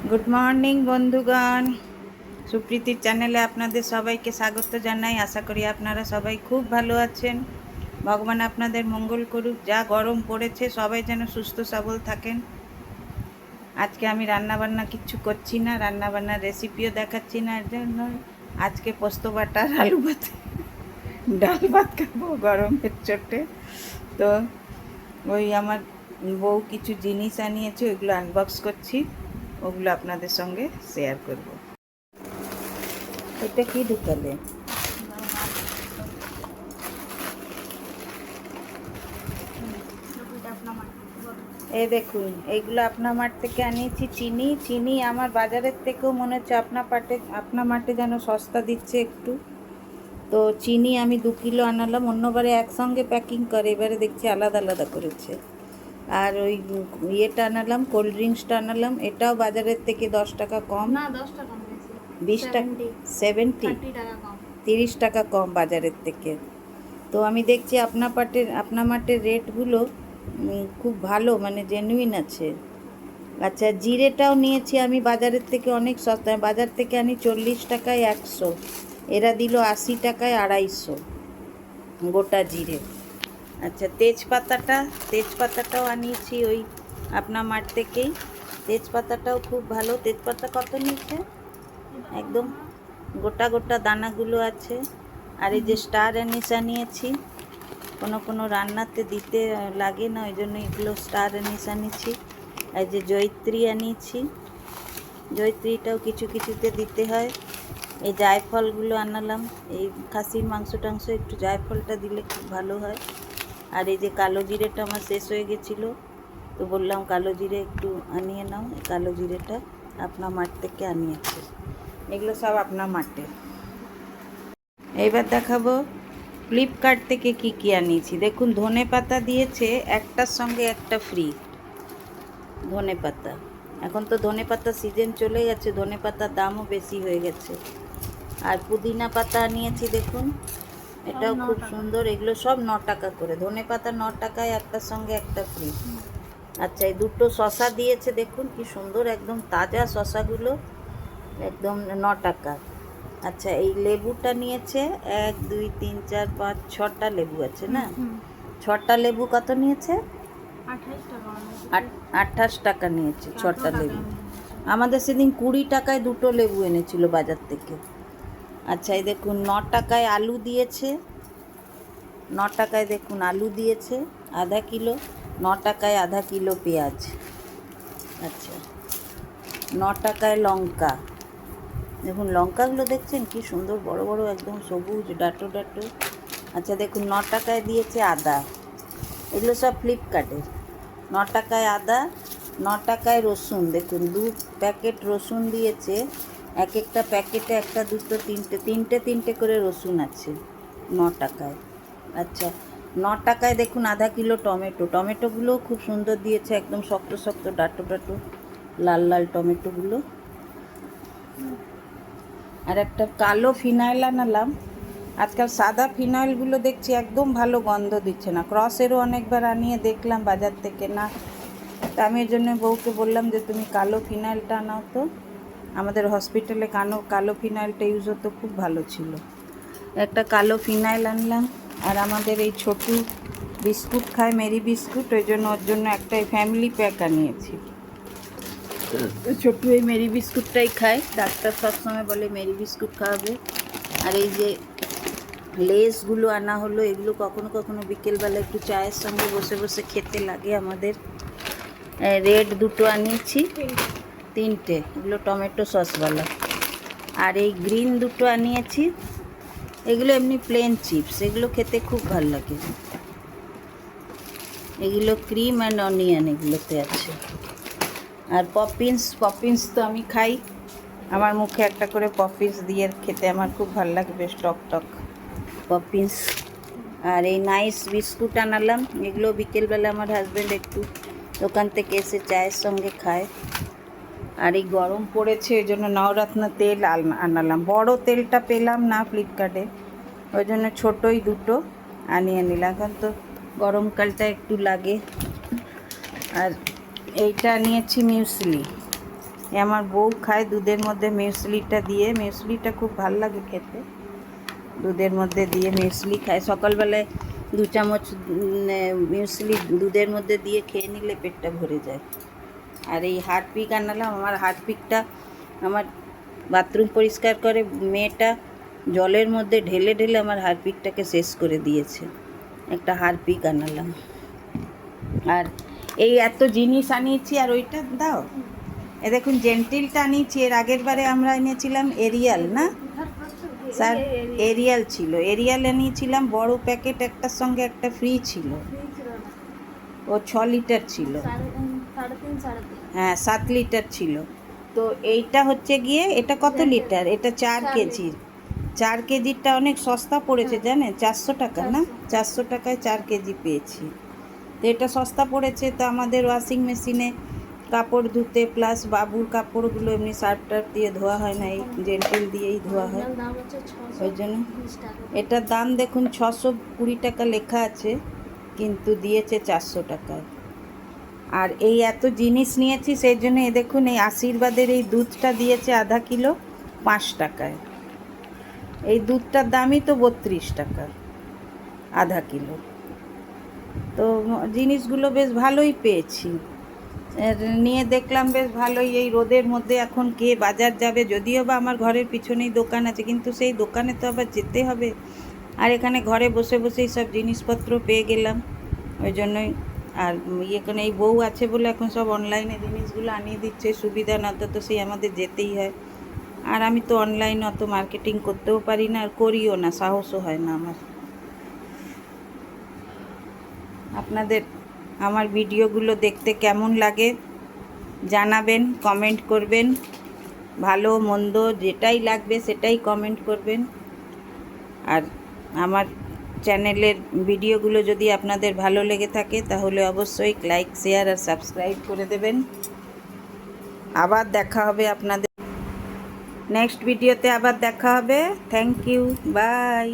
Good morning বন্ধুগণ, সুপ্রীতির চ্যানেলে আপনাদের সবাইকে স্বাগত জানাই। আশা করি আপনারা সবাই খুব ভালো আছেন। ভগবান আপনাদের মঙ্গল করুক। যা গরম পড়েছে, সবাই যেন সুস্থ সবল থাকেন। আজকে আমি রান্নাবান্না কিচ্ছু করছি না, রান্নাবান্নার রেসিপিও দেখাচ্ছি না। এর জন্য আজকে পোস্ত বাটা আর আলু ভাত, ডাল ভাত খাবো গরমের চোটে। তো ওই আমার বউ কিছু জিনিস আনিয়েছে, ওইগুলো আনবক্স করছি, ওগুলো আপনাদের সঙ্গে শেয়ার করব। এটা কি ঢুকালে? এই দেখুন, এইগুলো আপনা মাঠ থেকে আনিয়েছি। চিনি আমার বাজারের থেকেও মনে হচ্ছে আপনা মাঠে যেন সস্তা দিচ্ছে একটু। তো চিনি আমি 2 কিলো আনালাম। অন্যবারে একসঙ্গে প্যাকিং করে, এবারে দেখছি আলাদা আলাদা করেছে। আর ওই ইয়েটা আনালাম, কোল্ড ড্রিঙ্কসটা আনালাম। এটাও বাজারের থেকে 10 টাকা কম, না 10 টাকা বেশি, 20 টাকা, 30 টাকা কম, 30 টাকা কম বাজারের থেকে। তো আমি দেখছি আপনা মাঠের রেটগুলো খুব ভালো, মানে জেনুইন আছে। আচ্ছা, জিরেটাও নিয়েছি আমি বাজারের থেকে অনেক সস্তা। বাজার থেকে আনি 40 টাকায় 100, এরা দিল 80 টাকায় 250 গোটা জিরে। আচ্ছা, তেজপাতাটাও আনিয়েছি ওই আপনা মাঠ থেকেই। তেজপাতাটাও খুব ভালো। তেজপাতা কত নিয়েছে? একদম গোটা গোটা দানাগুলো আছে। আর এই যে স্টার অ্যানিস আনিয়েছি, কোনো রান্নাতে দিতে লাগে না, ওই জন্য এগুলো স্টার অ্যানিস আনিয়েছি। আর যে জয়িত্রী আনিয়েছি, জয়িত্রীটাও কিছু কিছুতে দিতে হয়। এই জায়ফলগুলো আনালাম, এই খাসির মাংস টাংস একটু জায়ফলটা দিলে খুব ভালো হয়। আর এই যে কালো জিরেটা আমার শেষ হয়ে গেছিলো, তো বললাম কালো জিরে একটু আনিয়ে নাও। এই কালো জিরেটা আপনা মাঠ থেকে আনিয়েছে। এগুলো সব আপনা মাঠে। এইবার দেখাবো ফ্লিপকার্ট থেকে কি আনিয়েছি। দেখুন, ধনে পাতা দিয়েছে, একটার সঙ্গে একটা ফ্রি। ধনে পাতা, এখন তো ধনে পাতা সিজন চলে গেছে, ধনে পাতার দামও বেশি হয়ে গেছে। আর পুদিনা পাতা আনিয়েছি, দেখুন এটাও খুব সুন্দর। এগুলো সব 9 টাকা করে। ধনে পাতা 9 টাকায়, একটার সঙ্গে একটা ফ্রি। আচ্ছা, এই দুটো শশা দিয়েছে, দেখুন কি সুন্দর, একদম তাজা শশাগুলো, একদম 9 টাকা। আচ্ছা, এই লেবুটা নিয়েছে 1 2 3 4 5 6টা লেবু আছে না, 6টা লেবু কত নিয়েছে? 28 টাকা নিয়েছে 6টা লেবু। আমাদের সেদিন 20 টাকায় 2টো লেবু এনেছিল বাজার থেকে। আচ্ছা, এই দেখুন 9 টাকায় আলু দিয়েছে, 9 টাকায় দেখুন আলু দিয়েছে আধা কিলো, 9 টাকায় আধা কিলো পেঁয়াজ। আচ্ছা, 9 টাকায় লঙ্কা, দেখুন লঙ্কাগুলো দেখছেন কি সুন্দর, বড় বড় একদম সবুজ ডাটো ডাটো। আচ্ছা, দেখুন 9 টাকায় দিয়েছে আদা। এগুলো সব ফ্লিপকার্টের। 9 টাকায় আদা, 9 টাকায় রসুন, দেখুন 2 প্যাকেট রসুন দিয়েছে। এক একটা প্যাকেটে 1 2 3টে করে রসুন আছে 9 টাকায়। আচ্ছা, 9 টাকায় দেখুন আধা কিলো টমেটোগুলোও খুব সুন্দর দিয়েছে, একদম শক্ত শক্ত ডাটো ডাটো লাল লাল টমেটোগুলো। আর একটা কালো ফিনাইল আনালাম। আজকাল সাদা ফিনাইলগুলো দেখছি একদম ভালো গন্ধ দিচ্ছে না। ক্রসেরও অনেকবার আনিয়ে দেখলাম বাজার থেকে, না। তা আমি এর জন্য বউকে বললাম যে তুমি কালো ফিনাইলটা আনাও তো। আমাদের হসপিটালে কালো ফিনাইলটা ইউজ হতো, খুব ভালো ছিল। একটা কালো ফিনাইল আনলাম। আর আমাদের এই ছোটু বিস্কুট খায়, মেরি বিস্কুট, ওই জন্য ওর জন্য একটা ফ্যামিলি প্যাক আনিয়েছি। ছোট্টু এই মেরি বিস্কুটটাই খায়, ডাক্তার সবসময় বলে মেরি বিস্কুট খাওয়াবে। আর এই যে লেসগুলো আনা হলো, এগুলো কখনো কখনো বিকেলবেলা একটু চায়ের সঙ্গে বসে বসে খেতে লাগে আমাদের। রেড 2টো আনিয়েছি, 3টে, এগুলো টমেটো সসওয়ালা। আর এই গ্রিন 2টো আনিয়েছি, এগুলো এমনি প্লেন চিপস, এগুলো খেতে খুব ভালো লাগে। এগুলো ক্রিম অ্যান্ড অনিয়ন এগুলোতে আছে। আর পপিন্স তো আমি খাই, আমার মুখে একটা করে পপিন্স দিয়ে খেতে আমার খুব ভালো লাগে, বেশ টক টক পপিন্স। আর এই নাইস বিস্কুট আনালাম, এগুলো বিকেলবেলা আমার হাজব্যান্ড একটু দোকান থেকে এসে চায়ের সঙ্গে খায়। আর এই গরম পড়েছে, ওই জন্য নবরত্ন তেল আনালাম। বড় তেলটা পেলাম না ফ্লিপকার্টে, ওই জন্য ছোটোই 2টো আনিয়ে নিলাম, এখন তো গরমকালটা একটু লাগে। আর এইটা নিয়েছি মিউসলি, এ আমার বউ খায় দুধের মধ্যে মিউসলিটা দিয়ে, মিউসলিটা খুব ভাল লাগে খেতে, দুধের মধ্যে দিয়ে মিউসলি খায় সকালবেলায় 2 চামচ মিউসলি দুধের মধ্যে দিয়ে খেয়ে নিলে পেটটা ভরে যায়। আর এই হারপিক আনালাম, আমার হারপিকটা আমার বাথরুম পরিষ্কার করে মেয়েটা জলের মধ্যে ঢেলে ঢেলে আমার হারপিকটাকে শেষ করে দিয়েছে। একটা হারপিক আনালাম। আর এই এত জিনিস আনিয়েছি, আর ওইটা দাও, এ দেখুন জেন্টিলটা আনিয়েছি, এর আগের বারে আমরা এনেছিলাম এরিয়াল না স্যার, এরিয়াল ছিল, এরিয়াল নিয়েছিলাম বড় প্যাকেট, একটার সঙ্গে একটা ফ্রি ছিল, ও 6 লিটার ছিল, হ্যাঁ 7 লিটার ছিল। তো এইটা হচ্ছে গিয়ে, এটা কত লিটার, এটা 4 কেজির, 4 কেজিরটা অনেক সস্তা পড়েছে জানেন, 400 টাকা না, 400 টাকায় 4 কেজি পেয়েছি। তো এটা সস্তা পড়েছে, তো আমাদের ওয়াশিং মেশিনে কাপড় ধুতে প্লাস বাবুর কাপড়গুলো এমনি সার্ফ টার্ফ দিয়ে ধোয়া হয় না, এই জেন্টেল দিয়েই ধোয়া হয়, ওই জন্য এটার দাম দেখুন 620 টাকা লেখা আছে, কিন্তু দিয়েছে 400 টাকায়। আর এই এত জিনিস নিয়েছি সেই জন্য এ দেখুন এই আশীর্বাদের এই দুধটা দিয়েছে আধা কিলো 5 টাকায়, এই দুধটার দামই তো 32 টাকা আধা কিলো। তো জিনিসগুলো বেশ ভালোই পেয়েছি, নিয়ে দেখলাম বেশ ভালোই। এই রোদের মধ্যে এখন কে বাজার যাবে, যদিও বা আমার ঘরের পিছনেই দোকান আছে, কিন্তু সেই দোকানে তো আবার যেতে হবে, আর এখানে ঘরে বসে বসেই সব জিনিসপত্র পেয়ে গেলাম, ওই জন্যই। আর এখানে এই বউ আছে বলে এখন সব অনলাইনে জিনিসগুলো আনিয়ে দিচ্ছে, সুবিধা, না তো সেই আমাদের যেতেই হয়। আর আমি তো অনলাইনে অত মার্কেটিং করতেও পারি না, আর করিও না, সাহসও হয় না আমার। আপনাদের আমার ভিডিওগুলো দেখতে কেমন লাগে জানাবেন, কমেন্ট করবেন, ভালো মন্দ যেটাই লাগবে সেটাই কমেন্ট করবেন। আর আমার চ্যানেলের ভিডিওগুলো যদি আপনাদের ভালো লেগে থাকে তাহলে অবশ্যই লাইক, শেয়ার আর সাবস্ক্রাইব করে দেবেন। আবার দেখা হবে আপনাদের নেক্সট ভিডিওতে, আবার দেখা হবে। Thank you, by.